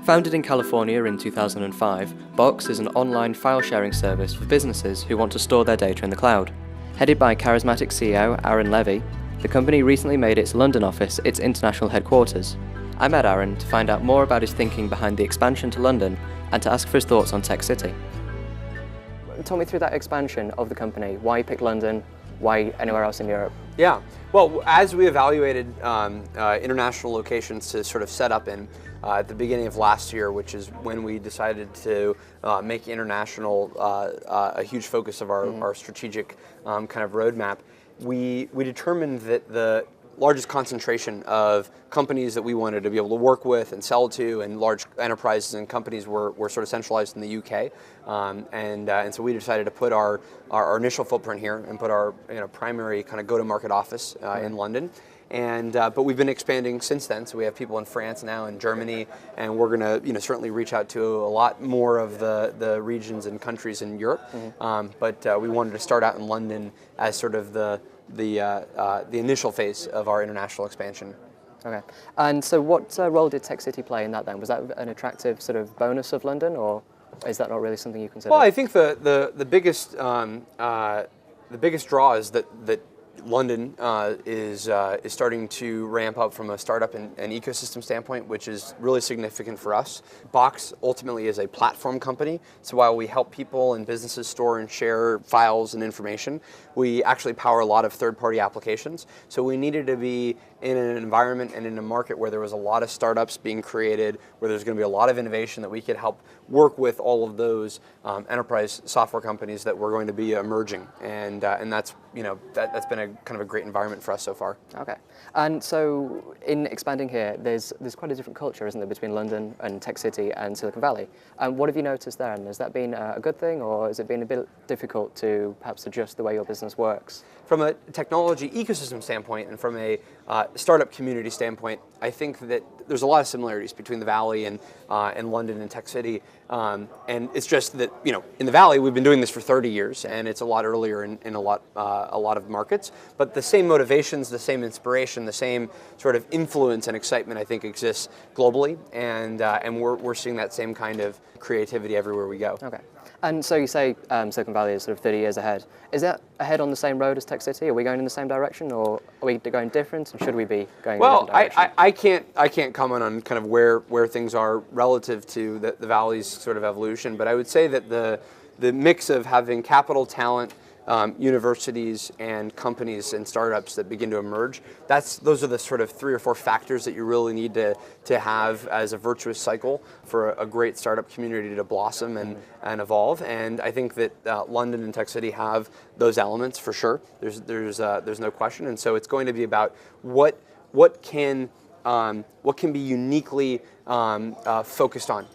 Founded in California in 2005, Box is an online file-sharing service for businesses who want to store their data in the cloud. Headed by charismatic CEO Aaron Levy, the company recently made its London office its international headquarters. I met Aaron to find out more about his thinking behind the expansion to London and to ask for his thoughts on Tech City. Talk me through that expansion of the company. Why you picked London? Why anywhere else in Europe? Yeah, well, as we evaluated international locations to sort of set up in at the beginning of last year, which is when we decided to make international a huge focus of our strategic kind of roadmap, we determined that the largest concentration of companies that we wanted to be able to work with and sell to, and large enterprises and companies were sort of centralized in the UK, and so we decided to put our initial footprint here and put our primary kind of go-to-market office in London. And but we've been expanding since then. So we have people in France now and Germany, and we're going to certainly reach out to a lot more of the regions and countries in Europe. But we wanted to start out in London as sort of the initial phase of our international expansion. Okay. And so what role did Tech City play in that then? Was that an attractive sort of bonus of London, or is that not really something you consider? Well, I think the biggest draw is that London is starting to ramp up from a startup and ecosystem standpoint, which is really significant for us. Box ultimately is a platform company, so while we help people and businesses store and share files and information, we actually power a lot of third-party applications. So we needed to be in an environment and in a market where there was a lot of startups being created, where there's going to be a lot of innovation, that we could help work with all of those enterprise software companies that were going to be emerging, and that's that's been a kind of a great environment for us so far. Okay, and so in expanding here, there's quite a different culture, isn't there, between London and Tech City and Silicon Valley? And what have you noticed there? And has that been a good thing, or has it been a bit difficult to perhaps adjust the way your business works? From a technology ecosystem standpoint and from a startup community standpoint, I think that there's a lot of similarities between the Valley and London and Tech City, and it's just that in the Valley we've been doing this for 30 years, and it's a lot earlier in a lot of markets. But the same motivations, the same inspiration, the same sort of influence and excitement, I think, exists globally, and we're seeing that same kind of creativity everywhere we go. Okay. And so you say Silicon Valley is sort of 30 years ahead. Is that ahead on the same road as Tech City? Are we going in the same direction, or are we going different? And should we be going in a different direction? I can't comment on kind of where things are relative to the Valley's sort of evolution, but I would say that the mix of having capital, talent, universities and companies and startups that begin to emerge, those are the sort of 3 or 4 factors that you really need to have as a virtuous cycle for a great startup community to blossom and evolve. And I think that London and Tech City have those elements for sure. There's no question. And so it's going to be about what can be uniquely focused on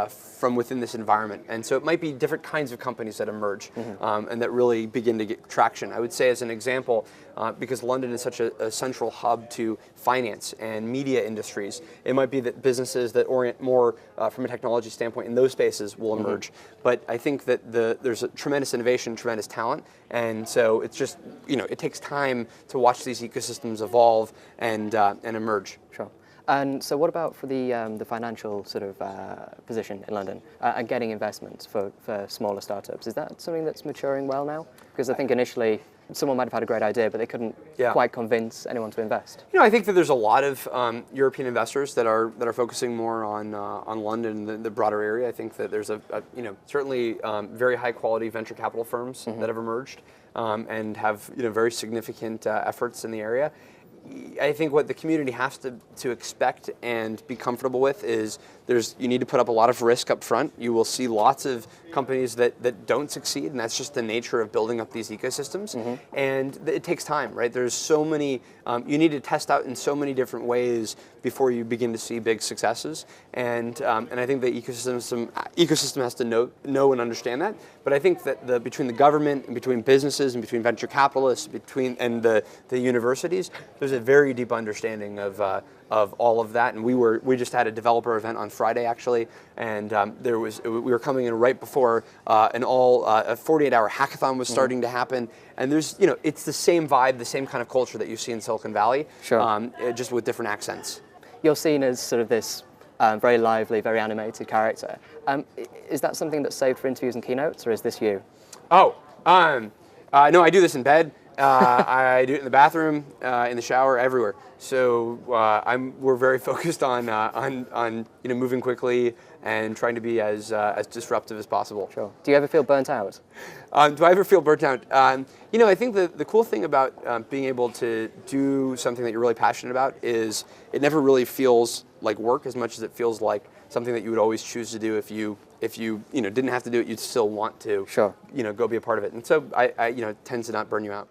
from within this environment. And so it might be different kinds of companies that emerge and that really begin to get traction. I would say, as an example, because London is such a central hub to finance and media industries, it might be that businesses that orient more from a technology standpoint in those spaces will emerge. But I think that there's a tremendous innovation, tremendous talent, and so it's just, it takes time to watch these ecosystems evolve and emerge. Sure. And so what about for the financial sort of position in London and getting investments for smaller startups? Is that something that's maturing well now? Because I think initially someone might have had a great idea, but they couldn't quite convince anyone to invest. I think that there's a lot of European investors that are focusing more on London, the broader area. I think that there's certainly very high quality venture capital firms that have emerged and have very significant efforts in the area. I think what the community has to expect and be comfortable with is you need to put up a lot of risk up front. You will see lots of companies that don't succeed, and that's just the nature of building up these ecosystems. And it takes time, right? There's so many, you need to test out in so many different ways before you begin to see big successes. And I think the ecosystem has to know and understand that. But I think that between the government and between businesses and between venture capitalists, and the universities, there's a very deep understanding of all of that. And we just had a developer event on Friday, actually, and we were coming in right before a 48-hour hackathon was starting to happen. And there's it's the same vibe, the same kind of culture that you see in Silicon Valley, sure. Just with different accents. You're seen as sort of this very lively, very animated character. Is that something that's saved for interviews and keynotes, or is this you? Oh, no, I do this in bed. I do it in the bathroom, in the shower, everywhere. So we're very focused on moving quickly and trying to be as disruptive as possible. Sure. Do you ever feel burnt out? Do I ever feel burnt out? I think the cool thing about being able to do something that you're really passionate about is it never really feels like work as much as it feels like something that you would always choose to do if you didn't have to do it, you'd still want to Sure. go be a part of it. And so it tends to not burn you out.